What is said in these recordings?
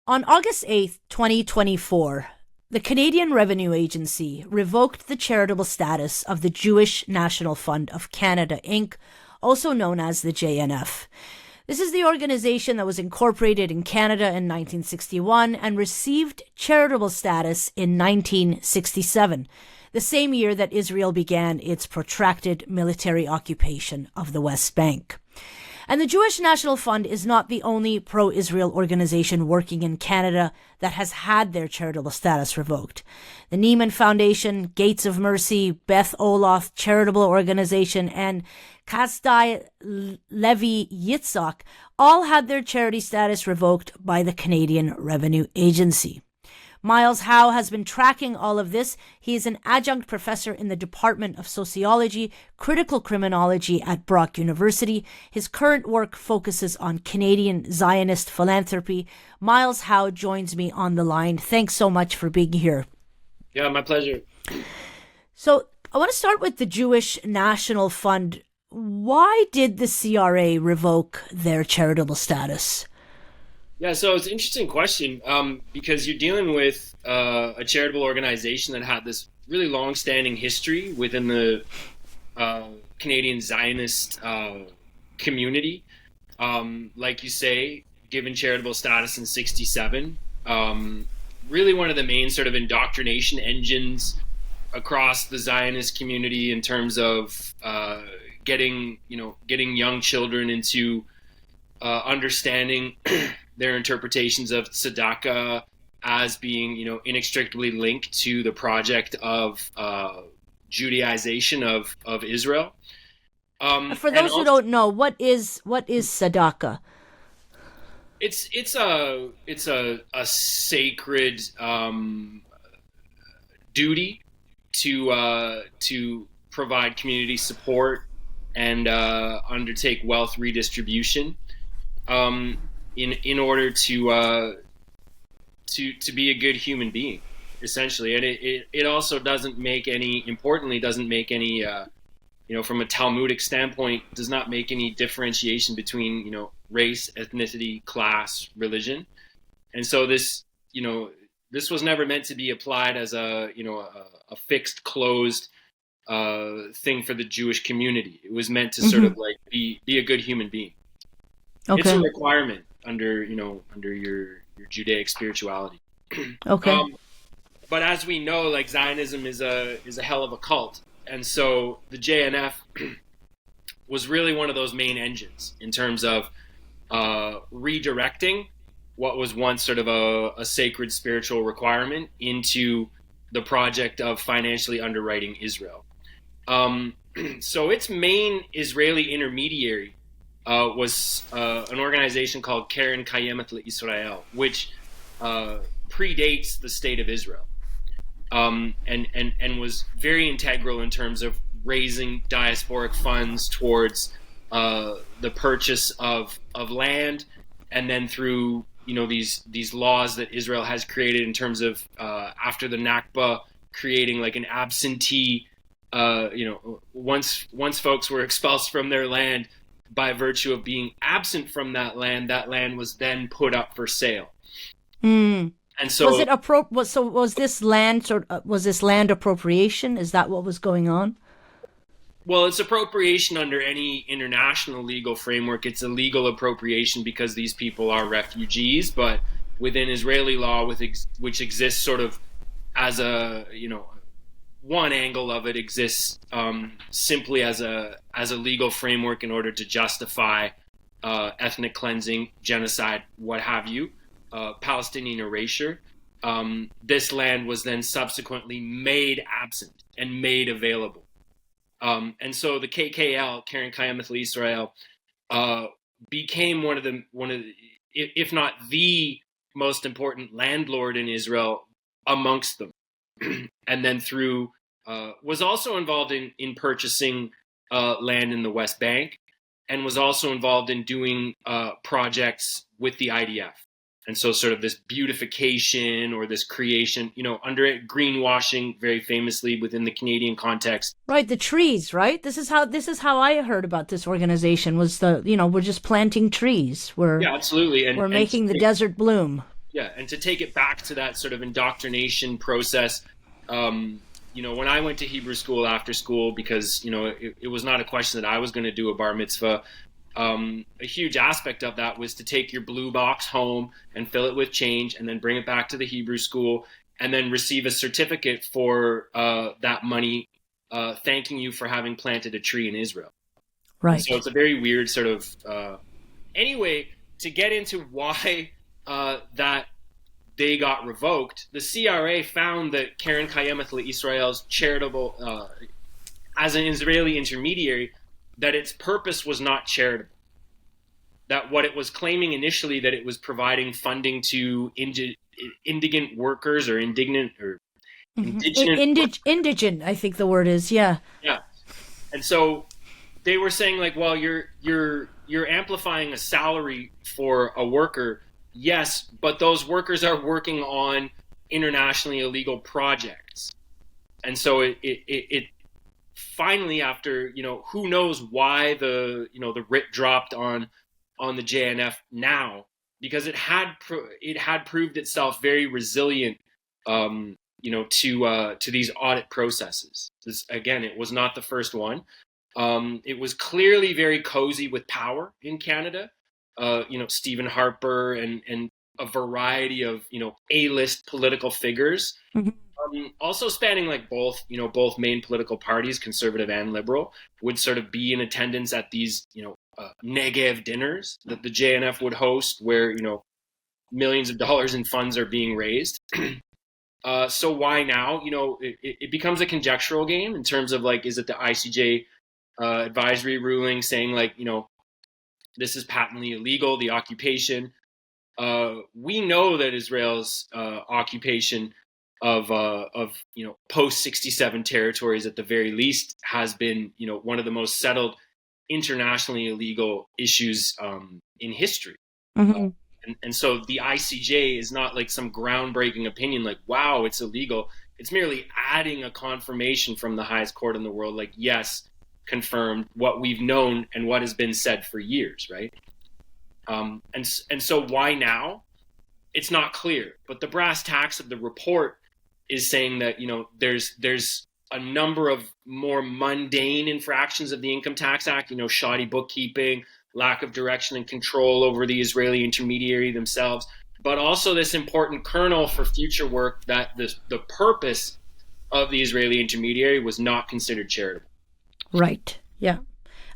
On August 8th, 2024, the Canadian Revenue Agency revoked the charitable status of the Jewish National Fund of Canada, Inc., also known as the JNF. This is the organization that was incorporated in Canada in 1961 and received charitable status in 1967, the same year that Israel began its protracted military occupation of the West Bank. And the Jewish National Fund is not the only pro-Israel organization working in Canada that has had their charitable status revoked. The Neiman Foundation, Gates of Mercy, Beth Olof Charitable Organization, and Kasdai Levi Yitzhak all had their charity status revoked by the Canadian Revenue Agency. Miles Howe has been tracking all of this. He is an adjunct professor in the Department of Sociology, Critical Criminology at Brock University. His current work focuses on Canadian Zionist philanthropy. Miles Howe joins me on the line. Thanks so much for being here. Yeah, my pleasure. So I want to start with the Jewish National Fund. Why did the CRA revoke their charitable status? Yeah, so it's an interesting question because you're dealing with a charitable organization that had this really long-standing history within the Canadian Zionist community. Like you say, given charitable status in '67, really one of the main sort of indoctrination engines across the Zionist community in terms of getting young children into understanding their interpretations of tzedakah as being, inextricably linked to the project of Judaization of Israel. For those who don't know, what is tzedakah? It's a sacred duty to provide community support and undertake wealth redistribution. In order to be a good human being, essentially, and it also doesn't make any from a Talmudic standpoint, does not make any differentiation between race, ethnicity, class, religion, and so this was never meant to be applied as a fixed, closed thing for the Jewish community. It was meant to sort of like be a good human being. Okay. It's a requirement under your Judaic spirituality. Okay. But as we know, like, Zionism is a hell of a cult, and so the JNF was really one of those main engines in terms of redirecting what was once sort of a sacred spiritual requirement into the project of financially underwriting Israel. So its main Israeli intermediary was an organization called Keren Kayemet LeIsrael, which predates the state of Israel, and was very integral in terms of raising diasporic funds towards the purchase of land, and then through these laws that Israel has created in terms of after the Nakba, creating like an absentee. Once folks were expelled from their land, by virtue of being absent from that land was then put up for sale. And so was it was this land appropriation? Is that what was going on? Well, it's appropriation under any international legal framework. It's a legal appropriation because these people are refugees, but within Israeli law, which exists sort of as a one angle of it exists simply as a legal framework in order to justify ethnic cleansing, genocide, what have you, Palestinian erasure. This land was then subsequently made absent and made available. And so the KKL, Keren Kayemet LeIsrael, became one of the, if not the most important landlord in Israel amongst them. And then through was also involved in purchasing land in the West Bank, and was also involved in doing projects with the IDF. And so sort of this beautification or this creation, under it, greenwashing, very famously within the Canadian context. Right, the trees, right? This is how I heard about this organization was we're just planting trees. Yeah, absolutely. We're making the desert bloom. Yeah, and to take it back to that sort of indoctrination process, when I went to Hebrew school after school, because, it was not a question that I was going to do a bar mitzvah, a huge aspect of that was to take your blue box home and fill it with change and then bring it back to the Hebrew school and then receive a certificate for that money, thanking you for having planted a tree in Israel. Right. And so it's a very weird sort of... Anyway, to get into why that they got revoked, the CRA found that Karen Kayemet LeIsrael's charitable, as an Israeli intermediary, that its purpose was not charitable. That what it was claiming initially, that it was providing funding to indigent workers or indigent or indigent, I think the word is, yeah. Yeah. And so they were saying, like, well, you're amplifying a salary for a worker, yes, but those workers are working on internationally illegal projects. And so it finally, after, who knows why the writ dropped on the JNF now, because it had proved itself very resilient, to these audit processes. Again, it was not the first one. It was clearly very cozy with power in Canada. Stephen Harper and a variety of, A-list political figures. Mm-hmm. Also spanning like both main political parties, conservative and liberal, would sort of be in attendance at these, Negev dinners that the JNF would host, where, millions of dollars in funds are being raised. So why now? It becomes a conjectural game in terms of, like, is it the ICJ advisory ruling saying, like, this is patently illegal, the occupation. We know that Israel's occupation of post 67 territories at the very least has been, one of the most settled internationally illegal issues in history. Mm-hmm. And so the ICJ is not like some groundbreaking opinion like, wow, it's illegal. It's merely adding a confirmation from the highest court in the world, like, yes, confirmed what we've known and what has been said for years, right? And so why now? It's not clear. But the brass tacks of the report is saying that, there's a number of more mundane infractions of the Income Tax Act, shoddy bookkeeping, lack of direction and control over the Israeli intermediary themselves, but also this important kernel for future work that the purpose of the Israeli intermediary was not considered charitable. Right. Yeah.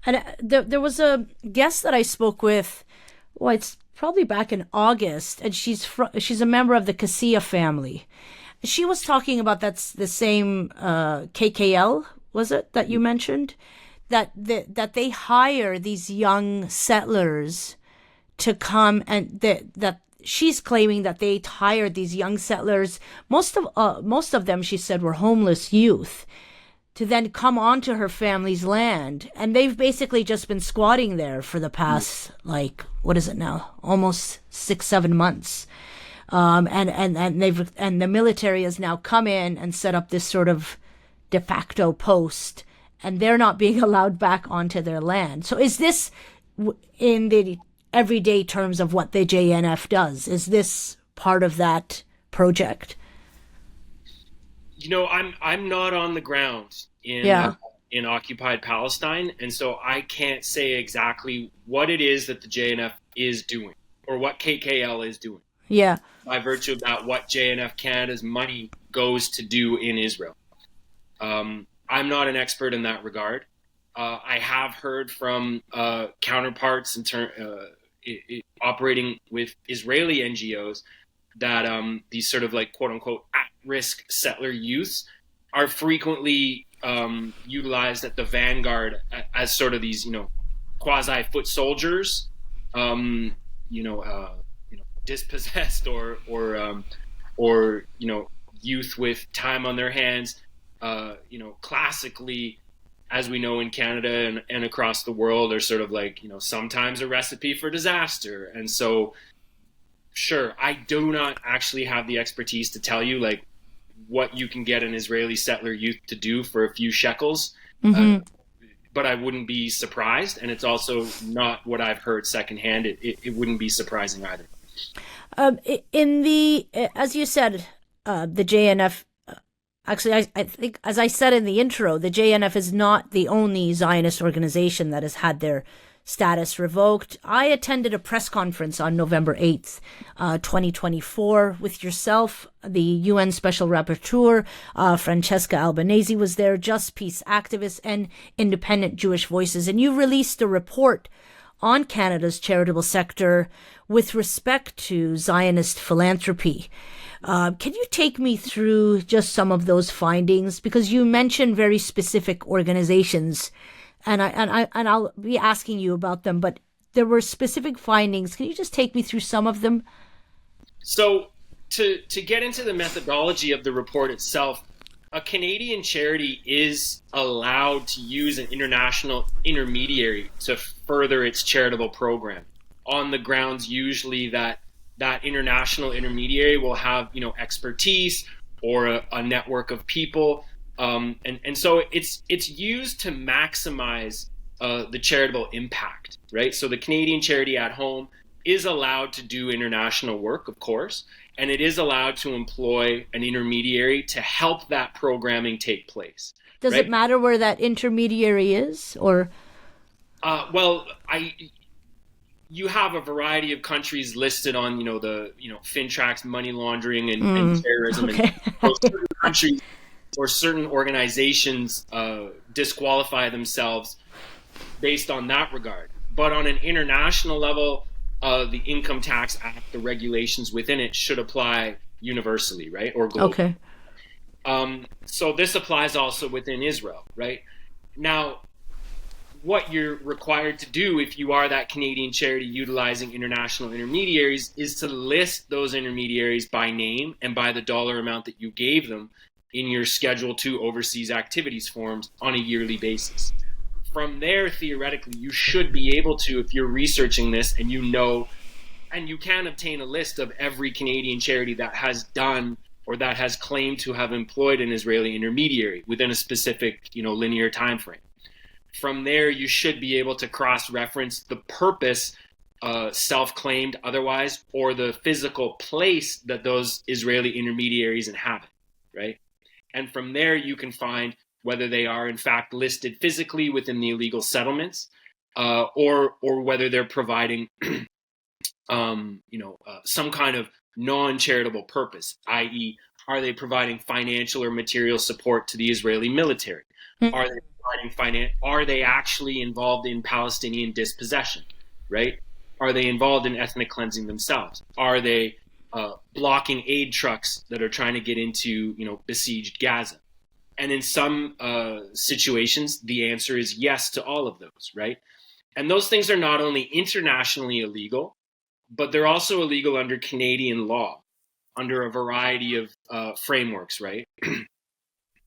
And there was a guest that I spoke with, well, it's probably back in August, and she's a member of the Casilla family. She was talking about that's the same KKL, was it, that you mentioned? That they hire these young settlers to come, and that she's claiming that they hired these young settlers. Most of them, she said, were homeless youth, to then come onto her family's land, and they've basically just been squatting there for the past, like, what is it now, almost 6-7 months, and the military has now come in and set up this sort of de facto post, and they're not being allowed back onto their land. So is this, in the everyday terms of what the JNF does, is this part of that project? I'm not on the ground in occupied Palestine, and so I can't say exactly what it is that the JNF is doing or what KKL is doing. Yeah. By virtue of that, what JNF Canada's money goes to do in Israel. I'm not an expert in that regard. I have heard from counterparts operating with Israeli NGOs that these sort of like quote unquote at-risk settler youths are frequently utilized at the vanguard as sort of these quasi foot soldiers, dispossessed or youth with time on their hands. Classically, as we know in Canada and across the world, are sort of like, sometimes a recipe for disaster. And so, sure, I do not actually have the expertise to tell you like what you can get an Israeli settler youth to do for a few shekels. Mm-hmm. But I wouldn't be surprised. And it's also not what I've heard secondhand. It wouldn't be surprising either. In the, as you said, the JNF, actually, I think, as I said in the intro, the JNF is not the only Zionist organization that has had their status revoked. I attended a press conference on November 8th, 2024 with yourself, the UN Special Rapporteur, Francesca Albanese was there, Just Peace activists, and independent Jewish voices. And you released a report on Canada's charitable sector with respect to Zionist philanthropy. Can you take me through just some of those findings? Because you mentioned very specific organizations, and I'll be asking you about them, but there were specific findings. Can you just take me through some of them? So to get into the methodology of the report itself, a Canadian charity is allowed to use an international intermediary to further its charitable program on the grounds usually that that international intermediary will have, expertise or a network of people. And so it's used to maximize the charitable impact, right? So the Canadian charity at home is allowed to do international work, of course, and it is allowed to employ an intermediary to help that programming take place. Does it matter where that intermediary is, or? You have a variety of countries listed on, the FinTrack's money laundering and terrorism, okay. And certain countries or certain organizations disqualify themselves based on that regard. But on an international level, the Income Tax Act, the regulations within it should apply universally, right? Or globally. Okay. So this applies also within Israel, right? Now, what you're required to do if you are that Canadian charity utilizing international intermediaries is to list those intermediaries by name and by the dollar amount that you gave them in your Schedule 2 overseas activities forms on a yearly basis. From there, theoretically, you should be able to, if you're researching this and and you can obtain a list of every Canadian charity that has done or that has claimed to have employed an Israeli intermediary within a specific, linear time frame. From there, you should be able to cross-reference the purpose, self-claimed otherwise, or the physical place that those Israeli intermediaries inhabit, right? And from there, you can find whether they are in fact listed physically within the illegal settlements, or whether they're providing, some kind of non-charitable purpose, i.e., are they providing financial or material support to the Israeli military? Are they providing Are they actually involved in Palestinian dispossession, right? Are they involved in ethnic cleansing themselves? Are they blocking aid trucks that are trying to get into, besieged Gaza? And in some situations, the answer is yes to all of those, right? And those things are not only internationally illegal, but they're also illegal under Canadian law, under a variety of frameworks, right?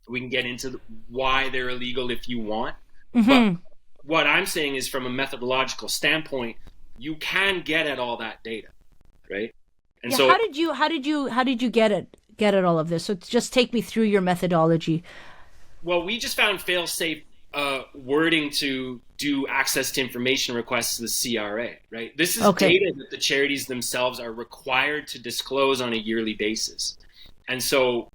We can get into why they're illegal if you want. Mm-hmm. But what I'm saying is, from a methodological standpoint, you can get at all that data, right? And so how did you get at all of this? So just take me through your methodology. Well, we just found fail-safe wording to do access to information requests to the CRA, right? This is data that the charities themselves are required to disclose on a yearly basis. And so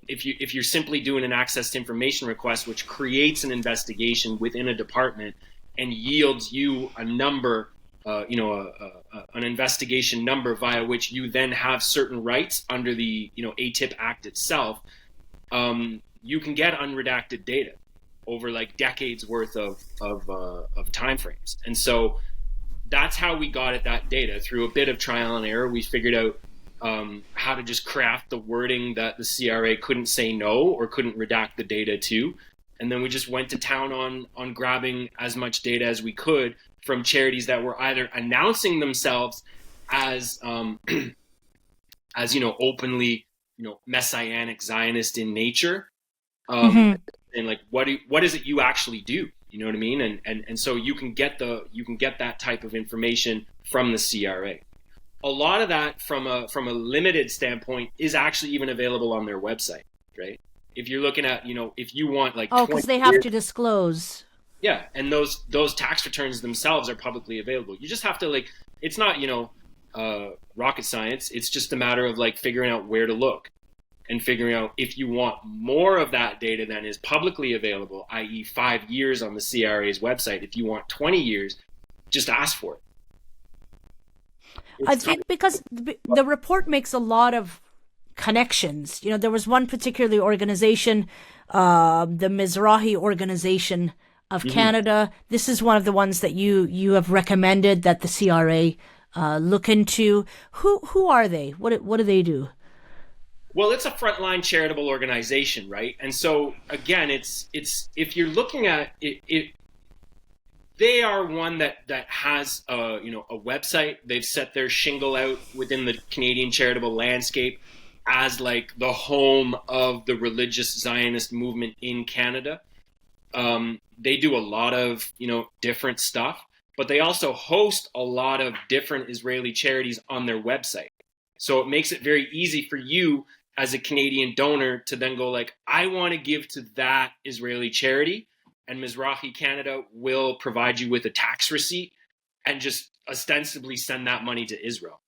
if you're simply doing an access to information request, which creates an investigation within a department and yields you a number, an investigation number via which you then have certain rights under the ATIP Act itself, you can get unredacted data over like decades worth of time frames. And so that's how we got at that data. Through a bit of trial and error, we figured out how to just craft the wording that the CRA couldn't say no or couldn't redact the data to. And then we just went to town on grabbing as much data as we could from charities that were either announcing themselves as openly, messianic Zionist in nature. And like, what is it you actually do? You know what I mean? And so you can get that type of information from the CRA. A lot of that from a limited standpoint is actually even available on their website, right? If you're looking at, if you want like, because they have to disclose. Yeah, and those tax returns themselves are publicly available. You just have to it's not rocket science. It's just a matter of like figuring out where to look and figuring out if you want more of that data than is publicly available, i.e. 5 years on the CRA's website. If you want 20 years, just ask for it. I think because the report makes a lot of connections. You know, there was one particular organization, the Mizrachi organization of Canada. This is one of the ones that you have recommended that the CRA look into. Who are they? What do they do? Well, it's a frontline charitable organization, right? And so again, it's if you're looking at it, they are one that has a website. They've set their shingle out within the Canadian charitable landscape as like the home of the religious Zionist movement in Canada. They do a lot of different stuff, but they also host a lot of different Israeli charities on their website. So it makes it very easy for you as a Canadian donor to then go like, I want to give to that Israeli charity, and Mizrachi Canada will provide you with a tax receipt and just ostensibly send that money to Israel.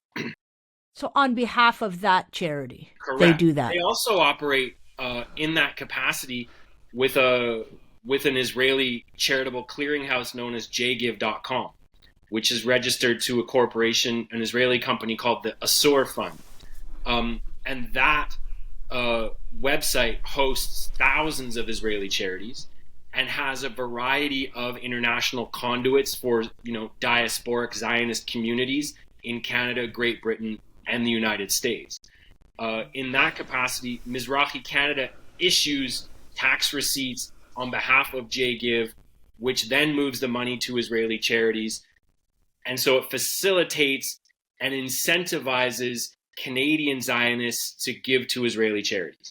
So on behalf of that charity, Correct. They do that. They also operate in that capacity with an Israeli charitable clearinghouse known as jgive.com, which is registered to a corporation, an Israeli company called the Asur Fund. And that website hosts thousands of Israeli charities and has a variety of international conduits for, diasporic Zionist communities in Canada, Great Britain, and the United States. In that capacity, Mizrachi Canada issues tax receipts on behalf of JGive, which then moves the money to Israeli charities. And so it facilitates and incentivizes Canadian Zionists to give to Israeli charities.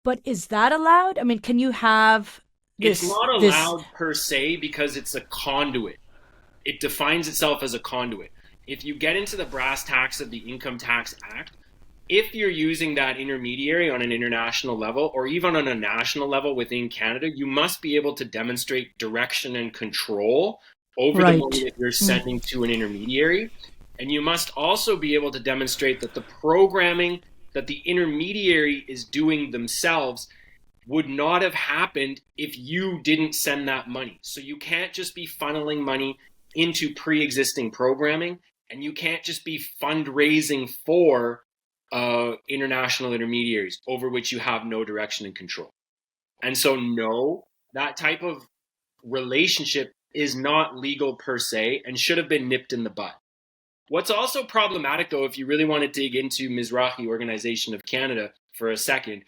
But is that allowed? I mean, can you have this? It's not allowed per se because it's a conduit. It defines itself as a conduit. If you get into the brass tacks of the Income Tax Act, if you're using that intermediary on an international level or even on a national level within Canada, you must be able to demonstrate direction and control over the money that you're sending to an intermediary. And you must also be able to demonstrate that the programming that the intermediary is doing themselves would not have happened if you didn't send that money. So you can't just be funneling money into pre-existing programming, and you can't just be fundraising for international intermediaries over which you have no direction and control. And so no, that type of relationship is not legal per se and should have been nipped in the bud. What's also problematic, though, if you really want to dig into Mizrachi Organization of Canada for a second,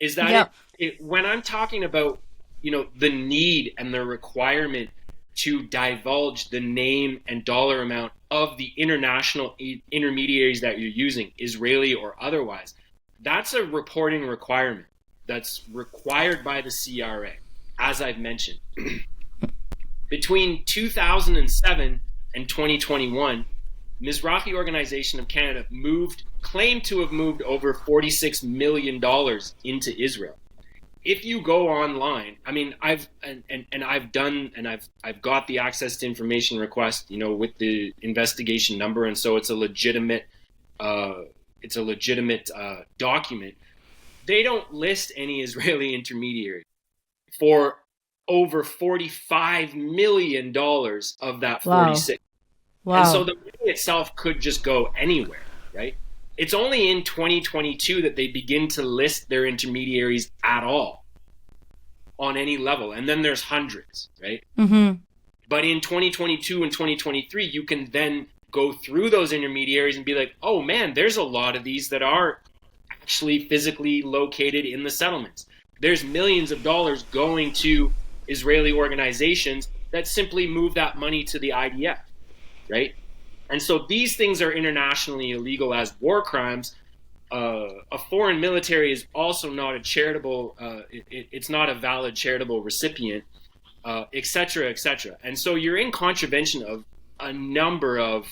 is that when I'm talking about, the need and the requirement to divulge the name and dollar amount of the international intermediaries that you're using, Israeli or otherwise, that's a reporting requirement that's required by the CRA, as I've mentioned. Between 2007 and 2021, Mizrachi Organization of Canada claimed to have moved over $46 million into Israel. If you go online, I mean, I've got the access to information request, with the investigation number, and so it's a legitimate document. They don't list any Israeli intermediary for over $45 million of that 46. Wow. And so the money itself could just go anywhere, right? It's only in 2022 that they begin to list their intermediaries at all on any level. And then there's hundreds, right? Mm-hmm. But in 2022 and 2023, you can then go through those intermediaries and be like, oh man, there's a lot of these that are actually physically located in the settlements. There's millions of dollars going to Israeli organizations that simply move that money to the IDF. Right? And so these things are internationally illegal as war crimes. A foreign military is also not a charitable, it's not a valid charitable recipient, et cetera, et cetera. And so you're in contravention of a number of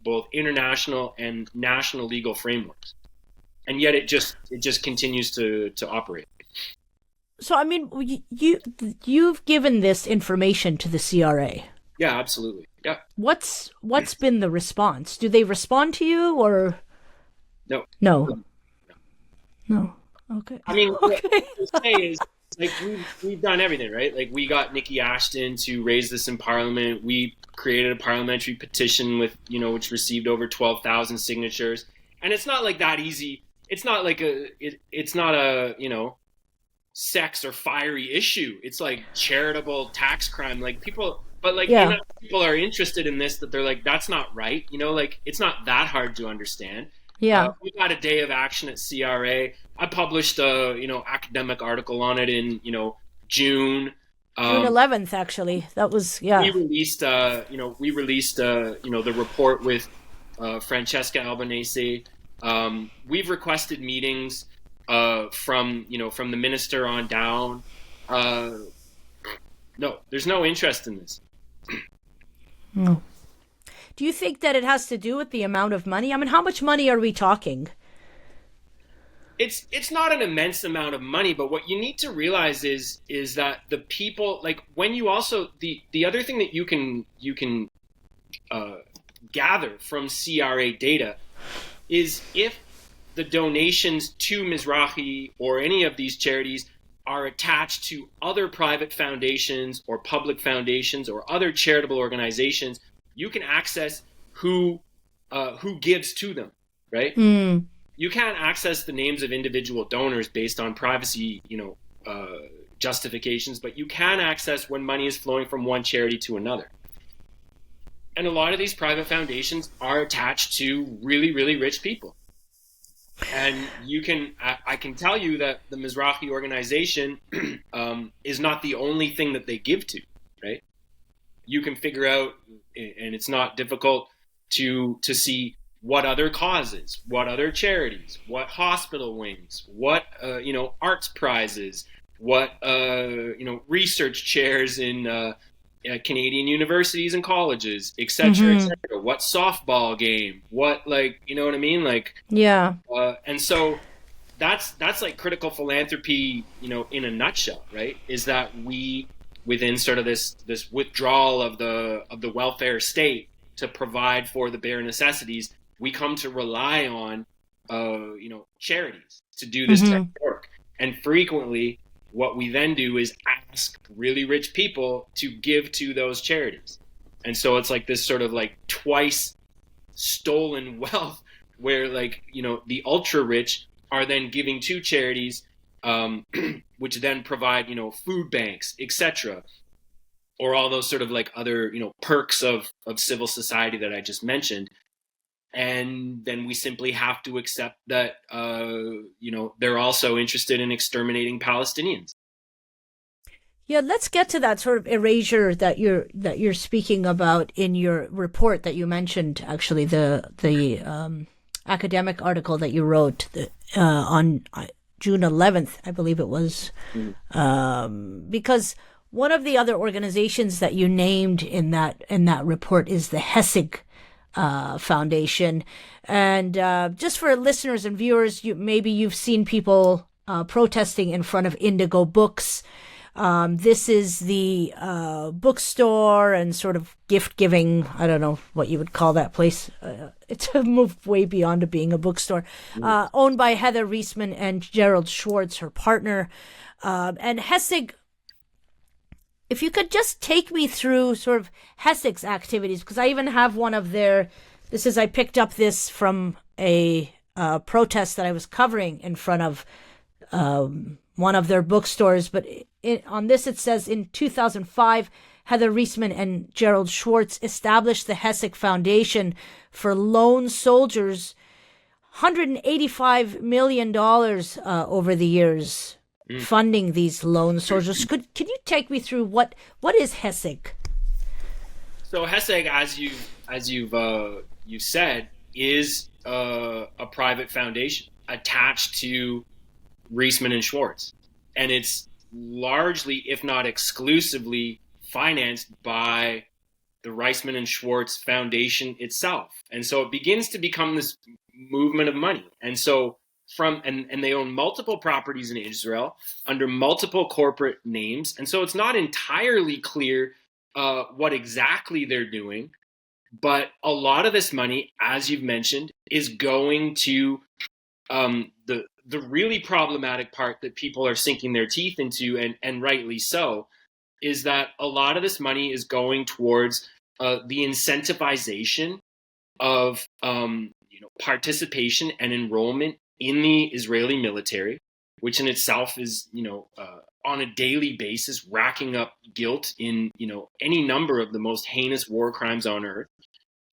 both international and national legal frameworks. And yet it just continues to operate. So, I mean, you've given this information to the CRA. Yeah, absolutely. Yeah. What's been the response? Do they respond to you or No. no? No. Okay. I mean, what Okay. I say is, like, we've done everything, right? Like, we got Nikki Ashton to raise this in Parliament. We created a parliamentary petition with, which received over 12,000 signatures. And it's not like that easy. It's not like it's not a, sex or fiery issue. It's like charitable tax crime. Like, people, but like Yeah. enough people are interested in this that they're like, that's not right. Like, it's not that hard to understand. Yeah. We got a day of action at CRA. I published a academic article on it in June. June 11th, actually. That was We yeah. released the report with Francesca Albanese. We've requested meetings from the minister on down. No, there's no interest in this. No. Do you think that it has to do with the amount of money? I mean, how much money are we talking? It's not an immense amount of money, but what you need to realize is that the people, like, when you also the other thing that you can gather from CRA data is if the donations to Mizrachi or any of these charities are attached to other private foundations or public foundations or other charitable organizations, you can access who gives to them, right? Mm. You can't access the names of individual donors based on privacy, justifications, but you can access when money is flowing from one charity to another. And a lot of these private foundations are attached to really, really rich people. And I can tell you that the Mizrachi organization is not the only thing that they give to, right? You can figure out, and it's not difficult to see what other causes, what other charities, what hospital wings, what arts prizes, what research chairs in Canadian universities and colleges, etc., etc. What softball game, what, like, you know what I mean, like, yeah. And so that's like critical philanthropy, in a nutshell, right? Is that we, within sort of this withdrawal of the welfare state to provide for the bare necessities, we come to rely on charities to do this type of work. And frequently what we then do is ask really rich people to give to those charities. And so it's like this sort of like twice stolen wealth where, like, the ultra rich are then giving to charities, which then provide, food banks, etc., or all those sort of like other, perks of civil society that I just mentioned. And then we simply have to accept that, they're also interested in exterminating Palestinians. Yeah, let's get to that sort of erasure that you're speaking about in your report that you mentioned. Actually, the academic article that you wrote on June 11th, I believe it was, because one of the other organizations that you named in that report is the Hess Foundation, and just for listeners and viewers, maybe you've seen people protesting in front of Indigo Books. This is the bookstore and sort of gift-giving, I don't know what you would call that place. It's moved way beyond being a bookstore. Owned by Heather Reisman and Gerald Schwartz, her partner. And Hessig, if you could just take me through sort of Hessig's activities, because I even have one of their, I picked up this from a protest that I was covering in front of one of their bookstores, but on this it says, in 2005, Heather Reisman and Gerald Schwartz established the Hessig Foundation for lone soldiers, $185 million over the years, funding these lone soldiers. Can you take me through what is Hessig? So Hessig, as you've said, is a private foundation attached to Reisman and Schwartz, and it's largely, if not exclusively, financed by the Reisman and Schwartz Foundation itself. And so it begins to become this movement of money. And so and they own multiple properties in Israel under multiple corporate names. And so it's not entirely clear what exactly they're doing. But a lot of this money, as you've mentioned, is going to the really problematic part that people are sinking their teeth into, and rightly so, is that a lot of this money is going towards the incentivization of participation and enrollment in the Israeli military, which in itself is on a daily basis racking up guilt in any number of the most heinous war crimes on earth.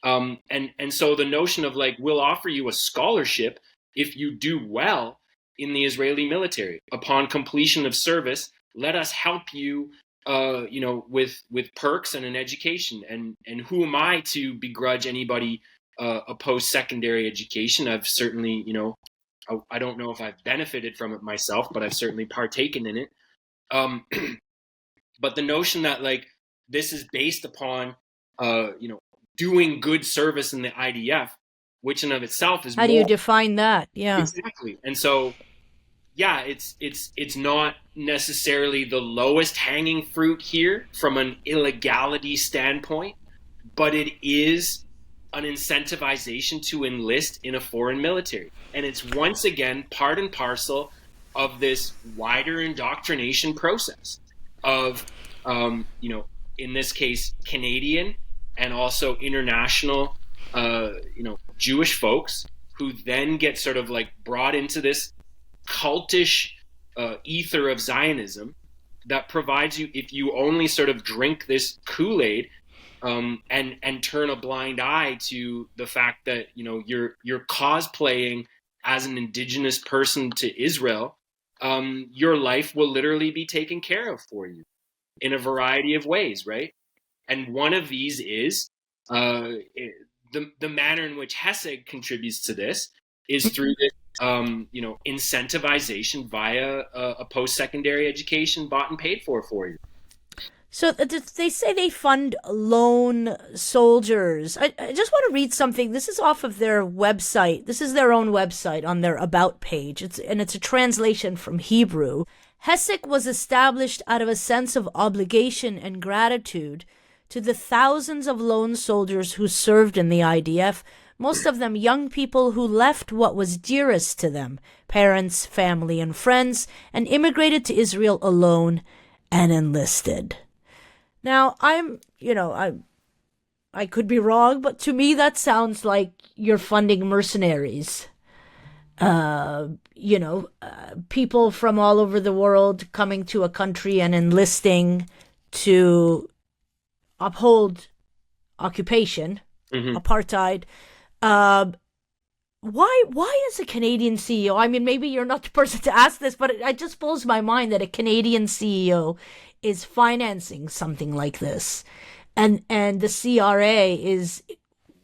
And so the notion of like, we'll offer you a scholarship if you do well in the Israeli military upon completion of service. Let us help you, with perks and an education. And who am I to begrudge anybody a post-secondary education? I've certainly, I don't know if I've benefited from it myself, but I've certainly partaken in it. But the notion that like this is based upon, doing good service in the IDF, which in of itself is how do you define that? Yeah, exactly. And so, yeah, it's not necessarily the lowest hanging fruit here from an illegality standpoint, but it is an incentivization to enlist in a foreign military. And it's once again part and parcel of this wider indoctrination process of, in this case, Canadian and also international, Jewish folks who then get sort of like brought into this cultish ether of Zionism that provides you, if you only sort of drink this Kool-Aid and turn a blind eye to the fact that you're cosplaying as an indigenous person to Israel, your life will literally be taken care of for you in a variety of ways, right? And one of these is the manner in which Hess contributes to this is through this, incentivization via a post-secondary education bought and paid for you. So they say they fund lone soldiers. I just want to read something. This is off of their website. This is their own website on their About page. It's a translation from Hebrew. Hesek was established out of a sense of obligation and gratitude to the thousands of lone soldiers who served in the IDF, most of them young people who left what was dearest to them, parents, family, and friends, and immigrated to Israel alone and enlisted. Now, I could be wrong, but to me that sounds like you're funding mercenaries. People from all over the world coming to a country and enlisting to uphold occupation, apartheid. Why is a Canadian CEO? I mean, maybe you're not the person to ask this, but it just blows my mind that a Canadian CEO is financing something like this, and the CRA is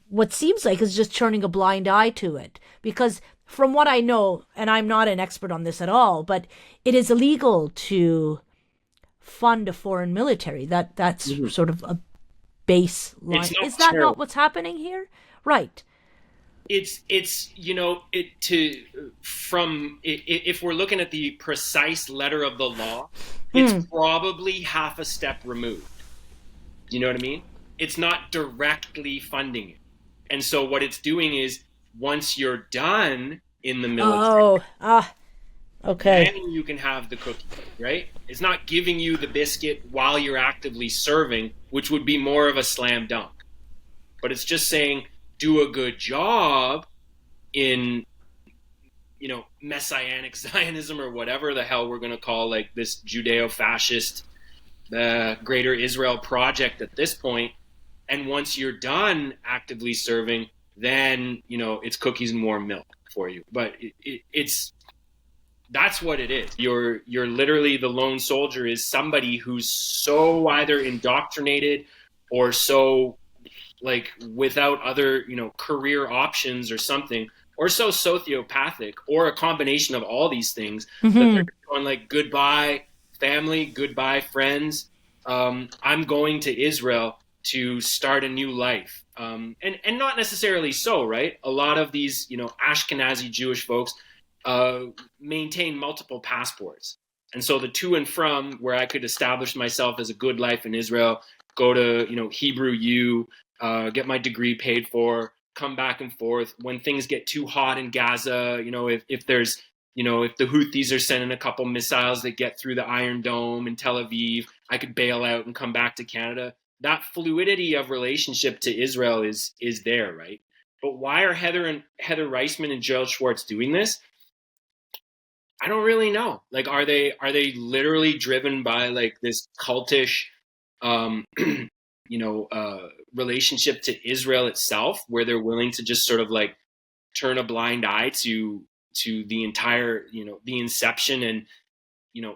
what seems like is just turning a blind eye to it, because from what I know, and I'm not an expert on this at all, but it is illegal to fund a foreign military. That's sort of a baseline. Is that not what's happening here? Right. If we're looking at the precise letter of the law, it's probably half a step removed. You know what I mean? It's not directly funding it. And so what it's doing is, once you're done in the military, okay, then you can have the cookie, right? It's not giving you the biscuit while you're actively serving, which would be more of a slam dunk. But it's just saying, do a good job in, messianic Zionism, or whatever the hell we're going to call like this Judeo-fascist Greater Israel project at this point. And once you're done actively serving, then, it's cookies and warm milk for you. But that's what it is. You're literally, the lone soldier is somebody who's so either indoctrinated or so like without other, career options or something, or so sociopathic, or a combination of all these things, that they're going like, goodbye family, goodbye friends. I'm going to Israel to start a new life. And not necessarily so, right? A lot of these, Ashkenazi Jewish folks maintain multiple passports. And so the to and from, where I could establish myself as a good life in Israel, go to, Hebrew U, get my degree paid for, come back and forth. When things get too hot in Gaza, if there's, if the Houthis are sending a couple missiles that get through the Iron Dome in Tel Aviv, I could bail out and come back to Canada. That fluidity of relationship to Israel is there, right? But why are Heather Reisman and Gerald Schwartz doing this? I don't really know. Like, are they literally driven by like this cultish, relationship to Israel itself, where they're willing to just sort of like turn a blind eye to the entire, the inception and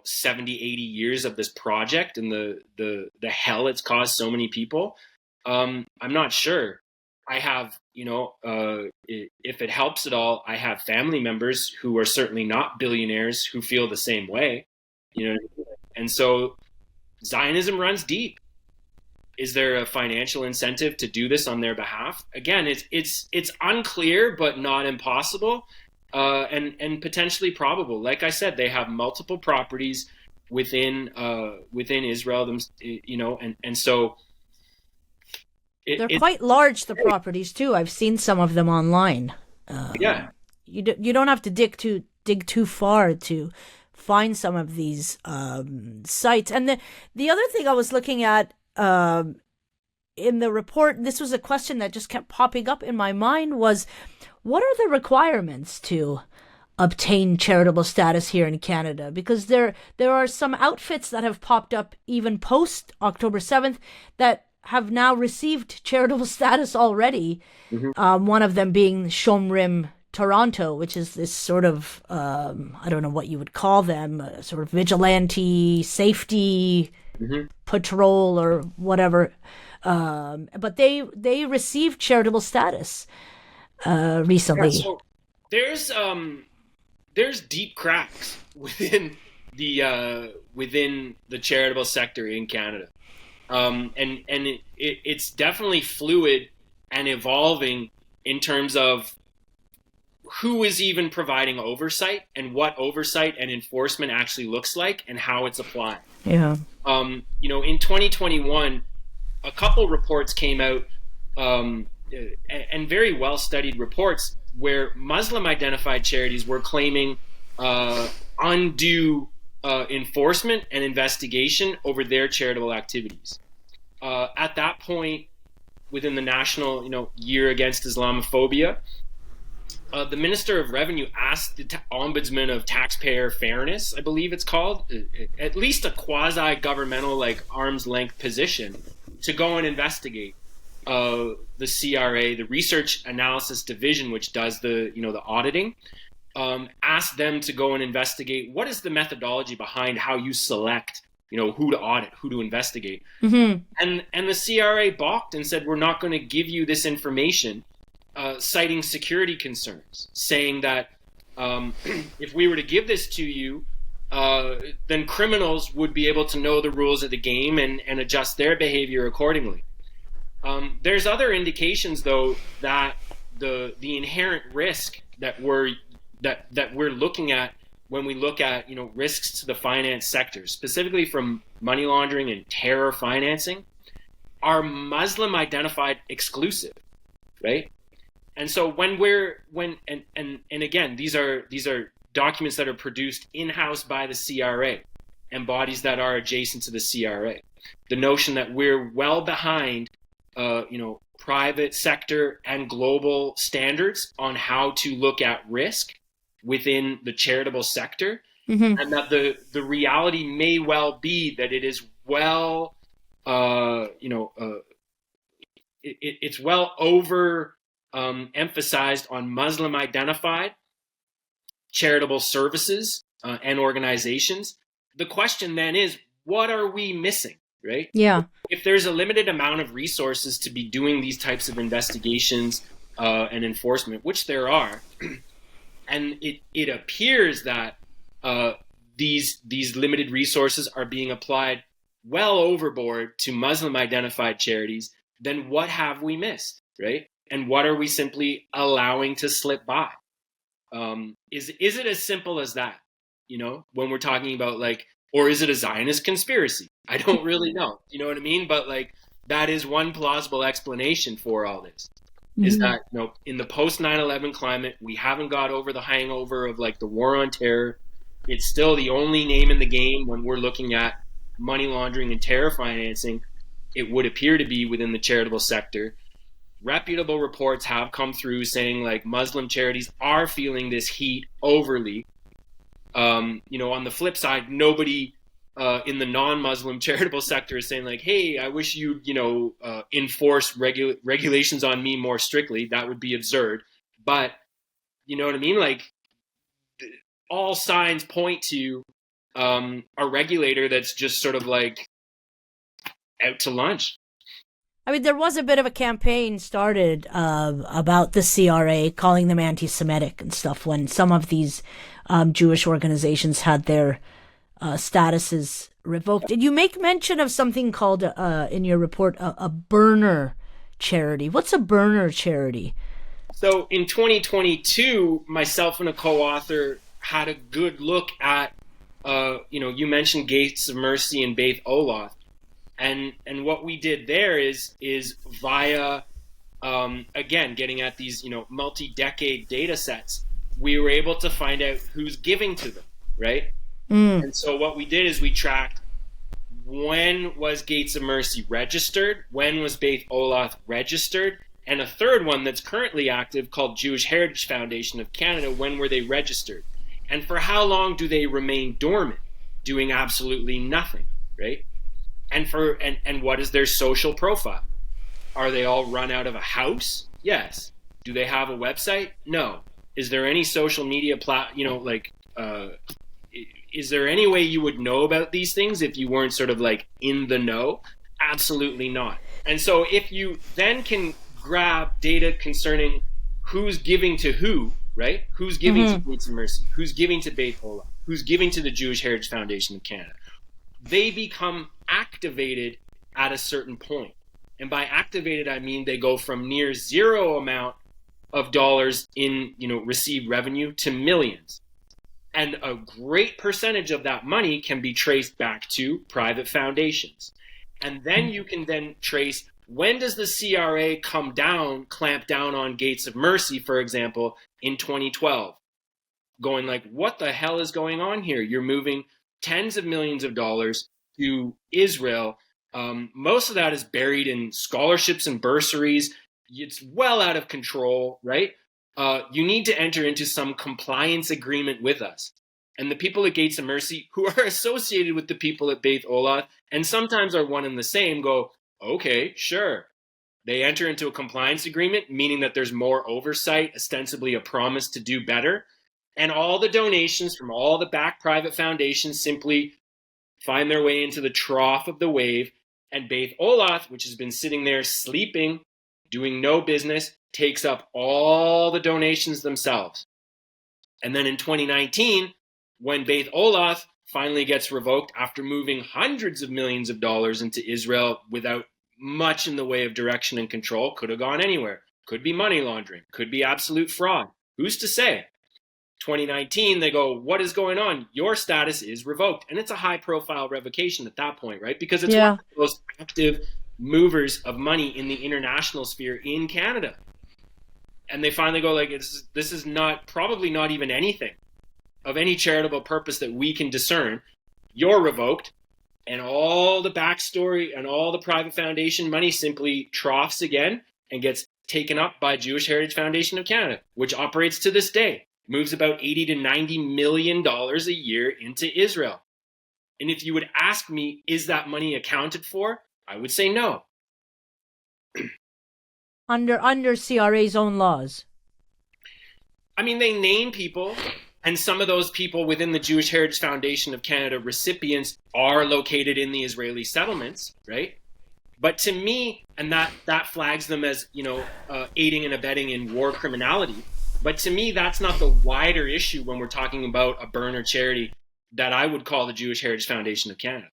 70, 80 years of this project and the hell it's caused so many people? I'm not sure. I have, if it helps at all, I have family members who are certainly not billionaires who feel the same way, and so Zionism runs deep. Is there a financial incentive to do this on their behalf? Again, it's unclear, but not impossible, and potentially probable. Like I said, they have multiple properties within Israel, and so. They're quite large, the properties too. I've seen some of them online. Yeah, you don't have to dig too far to find some of these sites. And the other thing I was looking at in the report, this was a question that just kept popping up in my mind, was what are the requirements to obtain charitable status here in Canada? Because there are some outfits that have popped up even post October 7th that have now received charitable status already. Mm-hmm. One of them being Shomrim Toronto, which is this sort of, I don't know what you would call them, sort of vigilante safety mm-hmm. patrol or whatever. But they received charitable status recently. Yeah, so there's deep cracks within the charitable sector in Canada. And it's definitely fluid and evolving in terms of who is even providing oversight and what oversight and enforcement actually looks like and how it's applied. Yeah. In 2021, a couple reports came out, and very well studied reports where Muslim identified charities were claiming undue enforcement and investigation over their charitable activities. At that point, within the national, year against Islamophobia, the Minister of Revenue asked the Ombudsman of Taxpayer Fairness, I believe it's called, at least a quasi-governmental, like arm's length position, to go and investigate the CRA, the Research Analysis Division, which does the auditing. Asked them to go and investigate what is the methodology behind how you select, who to audit, who to investigate. Mm-hmm. And the CRA balked and said, we're not going to give you this information, citing security concerns, saying that if we were to give this to you, then criminals would be able to know the rules of the game and adjust their behavior accordingly. There's other indications, though, that the inherent risk that we're looking at when we look at risks to the finance sector, specifically from money laundering and terror financing, are Muslim identified exclusive, right? And so and again, these are documents that are produced in-house by the CRA and bodies that are adjacent to the CRA. The notion that we're well behind private sector and global standards on how to look at risk within the charitable sector, mm-hmm. and that the reality may well be that it is well, it's well over emphasized on Muslim identified charitable services and organizations. The question then is, what are we missing, right? Yeah. If there's a limited amount of resources to be doing these types of investigations and enforcement, which there are, and it appears that these limited resources are being applied well overboard to Muslim identified charities, then what have we missed, right? And what are we simply allowing to slip by? Is it as simple as that, when we're talking about or is it a Zionist conspiracy? I don't really know. You know what I mean? But that is one plausible explanation for all this. Is that, in the post 9/11 climate, we haven't got over the hangover of like the war on terror. It's still the only name in the game when we're looking at money laundering and terror financing. It would appear to be within the charitable sector. Reputable reports have come through saying like Muslim charities are feeling this heat overly. On the flip side, nobody in the non-Muslim charitable sector is saying like, hey, I wish you'd, enforce regulations on me more strictly. That would be absurd. But you know what I mean? Like all signs point to a regulator that's just sort of like out to lunch. I mean, there was a bit of a campaign started about the CRA, calling them anti-Semitic and stuff, when some of these Jewish organizations had their statuses revoked. And you make mention of something called, in your report, a burner charity. What's a burner charity? So in 2022, myself and a co-author had a good look at, you mentioned Gates of Mercy and Beit Olath. And what we did there is via, again, getting at these, multi-decade data sets, we were able to find out who's giving to them, right? And so what we did is we tracked when was Gates of Mercy registered, when was Beit Olath registered, and a third one that's currently active called Jewish Heritage Foundation of Canada, when were they registered? And for how long do they remain dormant, doing absolutely nothing, right? And what is their social profile? Are they all run out of a house? Yes. Do they have a website? No. Is there any social media is there any way you would know about these things if you weren't sort of like in the know? Absolutely not. And so if you then can grab data concerning who's giving to who, right? Who's giving to Gates of Mercy? Who's giving to Beit Olath? Who's giving to the Jewish Heritage Foundation of Canada? They become activated at a certain point. And by activated, I mean they go from near zero amount of dollars in, received revenue to millions. And a great percentage of that money can be traced back to private foundations. And then you can then trace, when does the CRA clamp down on Gates of Mercy, for example, in 2012? Going like, what the hell is going on here? You're moving tens of millions of dollars to Israel. Most of that is buried in scholarships and bursaries. It's well out of control, right? You need to enter into some compliance agreement with us. And the people at Gates of Mercy, who are associated with the people at Beit Olath, and sometimes are one and the same, go, okay, sure. They enter into a compliance agreement, meaning that there's more oversight, ostensibly a promise to do better. And all the donations from all the back private foundations simply find their way into the trough of the wave. And Beit Olath, which has been sitting there sleeping, doing no business, takes up all the donations themselves. And then in 2019, when Beit Olath finally gets revoked after moving hundreds of millions of dollars into Israel without much in the way of direction and control, could have gone anywhere. Could be money laundering, could be absolute fraud. Who's to say? 2019, they go, what is going on? Your status is revoked. And it's a high-profile revocation at that point, right? Because it's one of the most active movers of money in the international sphere in Canada. And they finally go like, this is probably not even anything of any charitable purpose that we can discern. You're revoked, and all the backstory and all the private foundation money simply troughs again and gets taken up by Jewish Heritage Foundation of Canada, which operates to this day. Moves about $80 to $90 million a year into Israel. And if you would ask me, is that money accounted for? I would say no. Under CRA's own laws. I mean, they name people, and some of those people within the Jewish Heritage Foundation of Canada recipients are located in the Israeli settlements, right? But to me, and that flags them as, aiding and abetting in war criminality. But to me, that's not the wider issue when we're talking about a burner charity that I would call the Jewish Heritage Foundation of Canada.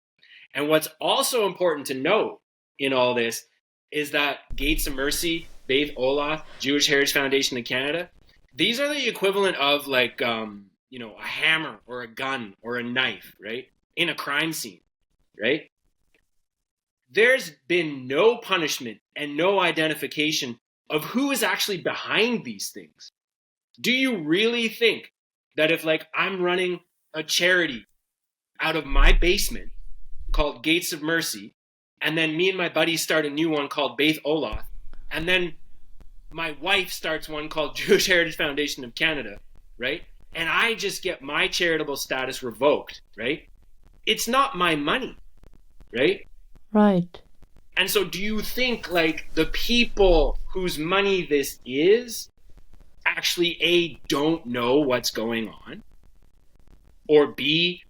And what's also important to note in all this is that Gates of Mercy, Beit Olath, Jewish Heritage Foundation of Canada, these are the equivalent of like, a hammer or a gun or a knife, right? In a crime scene, right? there's been no punishment and no identification of who is actually behind these things. Do you really think that if like I'm running a charity out of my basement called Gates of Mercy, and then me and my buddies start a new one called Beth Olath, and then my wife starts one called Jewish Heritage Foundation of Canada, right? And I just get my charitable status revoked, right? It's not my money, right? Right. And so do you think like the people whose money this is actually A, don't know what's going on, or B,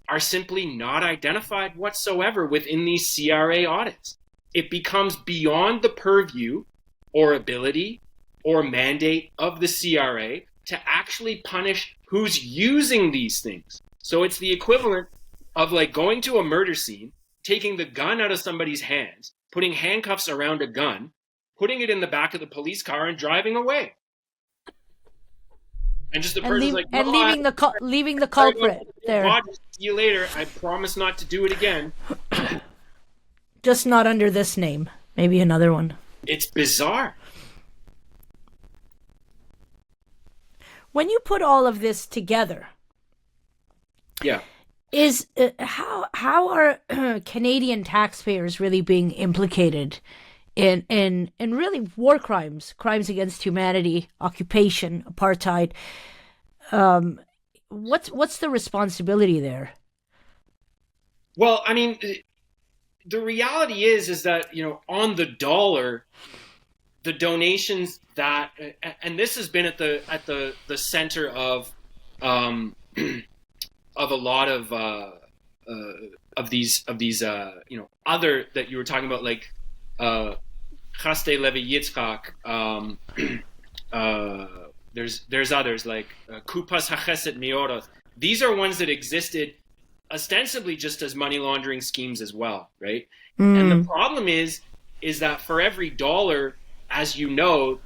are simply not identified whatsoever within these CRA audits? It becomes beyond the purview or ability or mandate of the CRA to actually punish who's using these things. So it's the equivalent of like going to a murder scene, taking the gun out of somebody's hands, putting handcuffs around a gun, putting it in the back of the police car and driving away. And just the person's like, and leaving the culprit there. See you later. I promise not to do it again. Just not under this name. Maybe another one. It's bizarre. When you put all of this together, yeah, is how are Canadian taxpayers really being implicated in really war crimes against humanity, occupation, apartheid? What's the responsibility there? Well, I mean, the reality is that, you know, on the dollar, the donations that, and this has been at the center of a lot of these you know, other that you were talking about, like Chaste Levi Yitzchak. There's others like Kupas HaChesed Meoroth. These are ones that existed ostensibly just as money laundering schemes as well, right? And the problem is that for every dollar, as you know,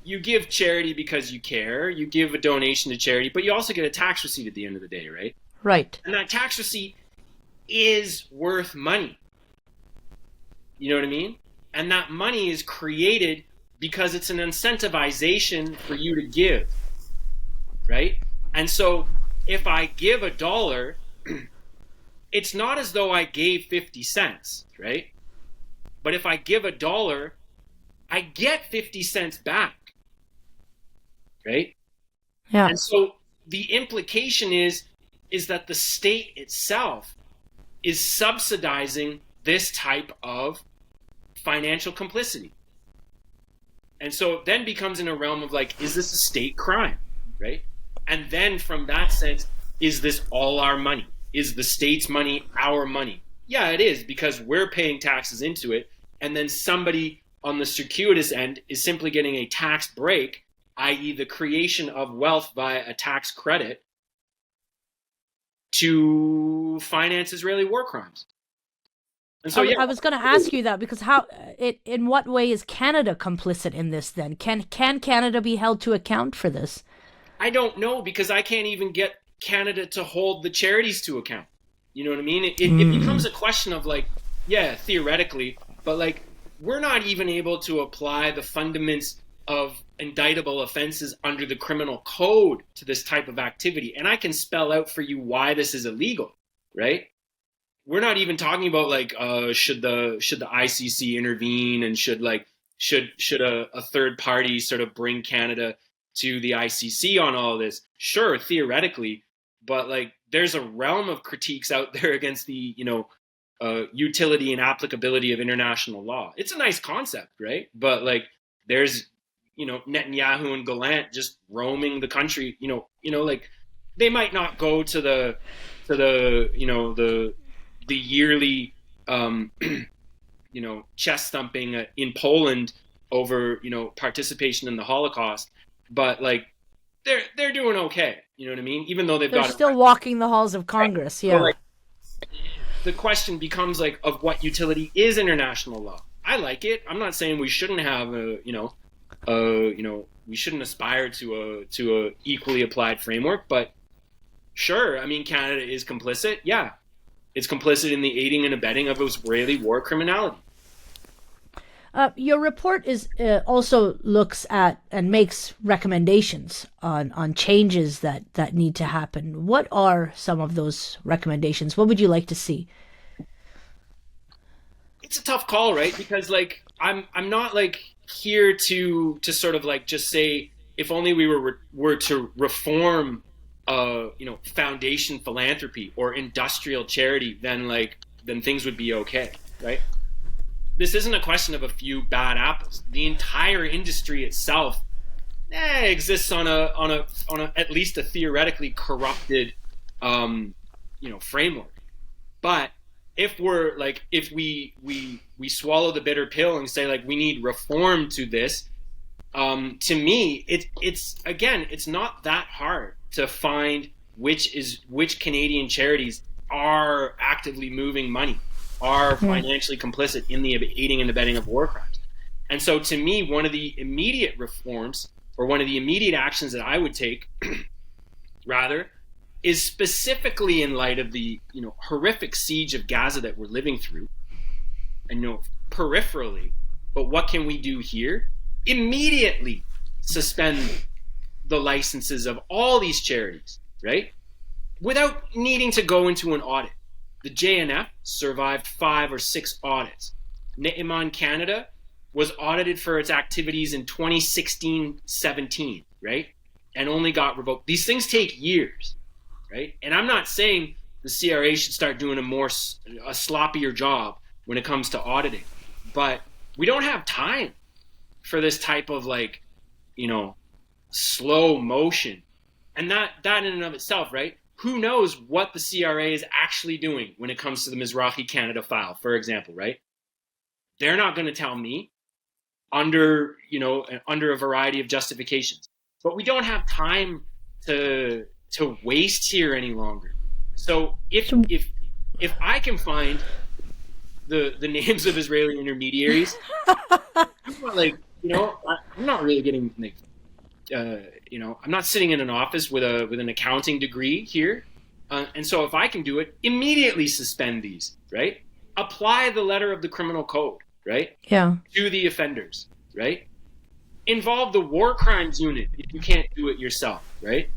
you give charity because you care, you give a donation to charity, but you also get a tax receipt at the end of the day, right? Right. And that tax receipt is worth money. You know what I mean? And that money is created because it's an incentivization for you to give, right? And so if I give $1, it's not as though I gave 50 cents, right? But if I give $1, I get 50 cents back, right? Yeah. And so the implication is that the state itself is subsidizing this type of financial complicity. And so it then becomes in a realm of like, is this a state crime, right? And then from that sense, is this all our money? Is the state's money our money? Yeah, it is, because we're paying taxes into it, and then somebody on the circuitous end is simply getting a tax break, i.e. the creation of wealth via a tax credit to finance Israeli war crimes. And so, I was going to ask you that, because in what way is Canada complicit in this then? Can Canada be held to account for this? I don't know, because I can't even get Canada to hold the charities to account. You know what I mean? It becomes a question of like, yeah, theoretically, but like, we're not even able to apply the fundaments of indictable offenses under the criminal code to this type of activity. And I can spell out for you why this is illegal, right? We're not even talking about like, should the ICC intervene, and should a third party sort of bring Canada to the ICC on all of this? Sure, theoretically, but like, there's a realm of critiques out there against the, you know, utility and applicability of international law. It's a nice concept, right? But like, there's, you know, Netanyahu and Gallant just roaming the country. You know, like, they might not go to the you know, the yearly you know, chest thumping in Poland over, you know, participation in the Holocaust, but like, they're doing okay. You know what I mean? Even though they're still walking the halls of Congress. Yeah. So like, the question becomes like, of what utility is international law? I like it. I'm not saying we shouldn't have you know, we shouldn't aspire to a equally applied framework, but sure. I mean, Canada is complicit. Yeah. it's complicit in the aiding and abetting of Israeli war criminality. Your report is also looks at and makes recommendations on changes that need to happen. What are some of those recommendations? What would you like to see? It's a tough call, right? Because like I'm not like here to sort of like just say if only we were to reform foundation philanthropy or industrial charity, then things would be okay, right? This isn't a question of a few bad apples. The entire industry itself exists on a at least a theoretically corrupted framework. But if we swallow the bitter pill and say like we need reform to this, to me it's not that hard to find which Canadian charities are actively moving money, are financially complicit in the aiding and abetting of war crimes. And so to me, one of the immediate reforms, or one of the immediate actions that I would take rather, is specifically in light of the horrific siege of Gaza that we're living through, and peripherally, but what can we do here? Immediately suspend the licenses of all these charities, right? Without needing to go into an audit. The JNF survived 5 or 6 audits. Ne'eman Canada was audited for its activities in 2016-17, right? And only got revoked. These things take years, right? And I'm not saying the CRA should start doing a sloppier job when it comes to auditing, but we don't have time for this type of slow motion. And that in and of itself, right? Who knows what the CRA is actually doing when it comes to the Mizrachi Canada file, for example, right? They're not going to tell me under a variety of justifications. But we don't have time to waste here any longer. So if I can find the names of Israeli intermediaries, I'm not really getting I'm not sitting in an office with an accounting degree here, and so if I can do it, immediately suspend these, right? Apply the letter of the criminal code, right? Yeah. To the offenders, right? Involve the war crimes unit if you can't do it yourself, right?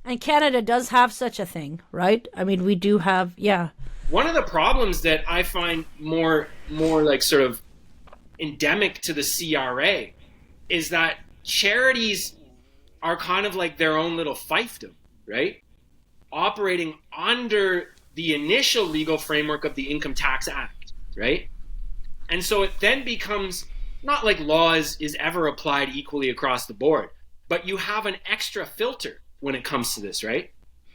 And Canada does have such a thing, right? I mean, we do have, yeah. One of the problems that I find more like sort of endemic to the CRA is that charities are kind of like their own little fiefdom, right? Operating under the initial legal framework of the Income Tax Act, right? And so it then becomes not like law is ever applied equally across the board, but you have an extra filter when it comes to this, right?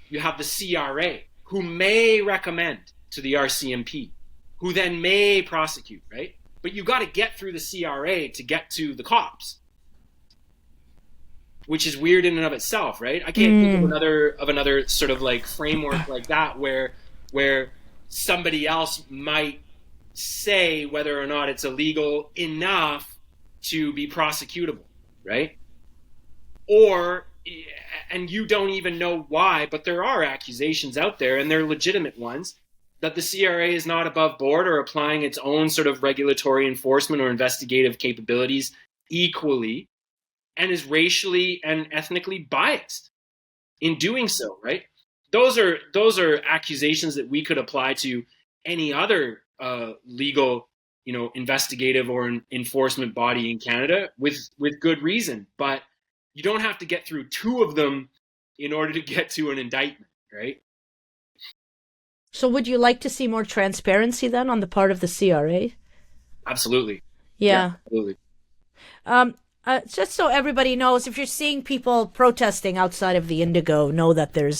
You have the CRA, who may recommend to the RCMP, who then may prosecute, right? But you got to get through the CRA to get to the cops, which is weird in and of itself, right? I can't think of another sort of like framework like that where somebody else might say whether or not it's illegal enough to be prosecutable, right? And you don't even know why, but there are accusations out there, and they're legitimate ones, that the CRA is not above board or applying its own sort of regulatory enforcement or investigative capabilities equally, and is racially and ethnically biased in doing so, right? Those are accusations that we could apply to any other legal, investigative or enforcement body in Canada with good reason. But you don't have to get through 2 of them in order to get to an indictment, right? So would you like to see more transparency then on the part of the CRA? Absolutely. Yeah. Absolutely. Just so everybody knows, if you're seeing people protesting outside of the Indigo, know that there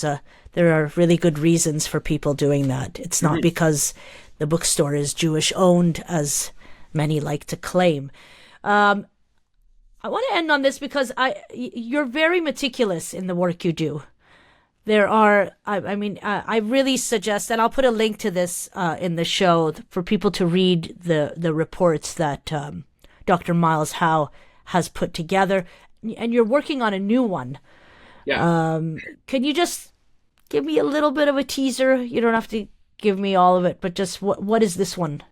are really good reasons for people doing that. It's not because the bookstore is Jewish owned, as many like to claim. I want to end on this because you're very meticulous in the work you do. There are, I really suggest, and I'll put a link to this in the show for people to read the reports that Dr. Miles Howe has put together, and you're working on a new one. Yeah. Can you just give me a little bit of a teaser? You don't have to give me all of it, but just what is this one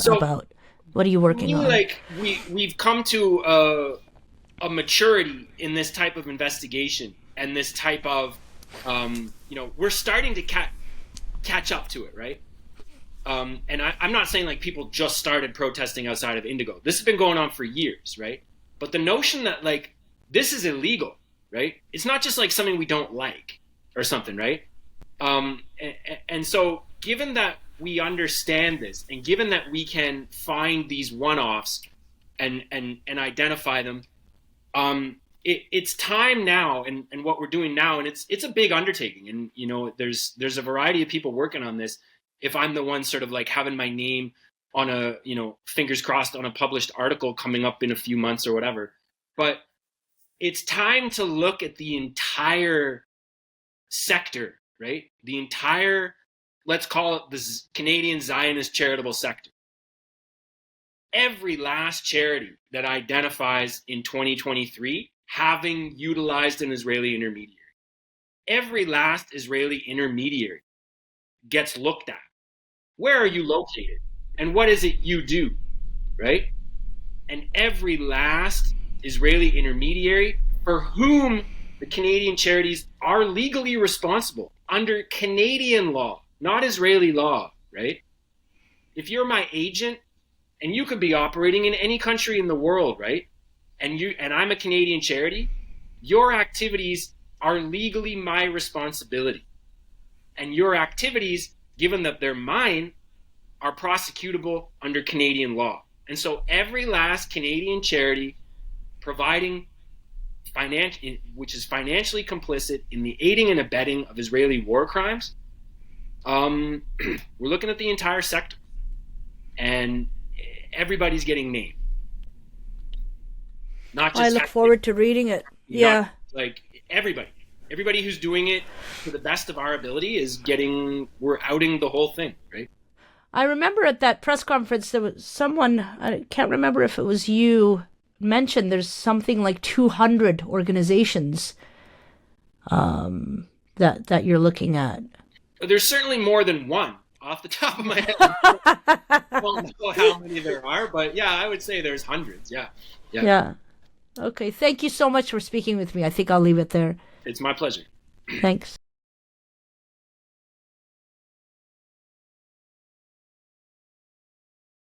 about? What are you working on? Like we've come to a maturity in this type of investigation and this type of we're starting to catch up to it, right? And I'm not saying like people just started protesting outside of Indigo. This has been going on for years, right? But the notion that like this is illegal, right? It's not just like something we don't like or something, right? And so given that we understand this, and given that we can find these one-offs and identify them, it's time now, and what we're doing now, and it's a big undertaking, and there's a variety of people working on this. If I'm the one sort of like having my name on a, fingers crossed, on a published article coming up in a few months or whatever, but it's time to look at the entire sector, right? The entire, let's call it the Canadian Zionist charitable sector. Every last charity that identifies in 2023 having utilized an Israeli intermediary. Every last Israeli intermediary gets looked at. Where are you located? And what is it you do, right? And every last Israeli intermediary for whom the Canadian charities are legally responsible under Canadian law, not Israeli law, right? If you're my agent, and you could be operating in any country in the world, right? And I'm a Canadian charity, your activities are legally my responsibility. And your activities, given that they're mine, are prosecutable under Canadian law. And so every last Canadian charity providing which is financially complicit in the aiding and abetting of Israeli war crimes, we're looking at the entire sector. And everybody's getting named. Not just I look forward to reading it. Yeah. Like everybody who's doing it to the best of our ability we're outing the whole thing, right? I remember at that press conference there was someone, I can't remember if it was you, mentioned there's something like 200 organizations that you're looking at. There's certainly more than one. Off the top of my head, I don't know how many there are, but yeah, I would say there's hundreds. Yeah. Okay. Thank you so much for speaking with me. I think I'll leave it there. It's my pleasure. Thanks.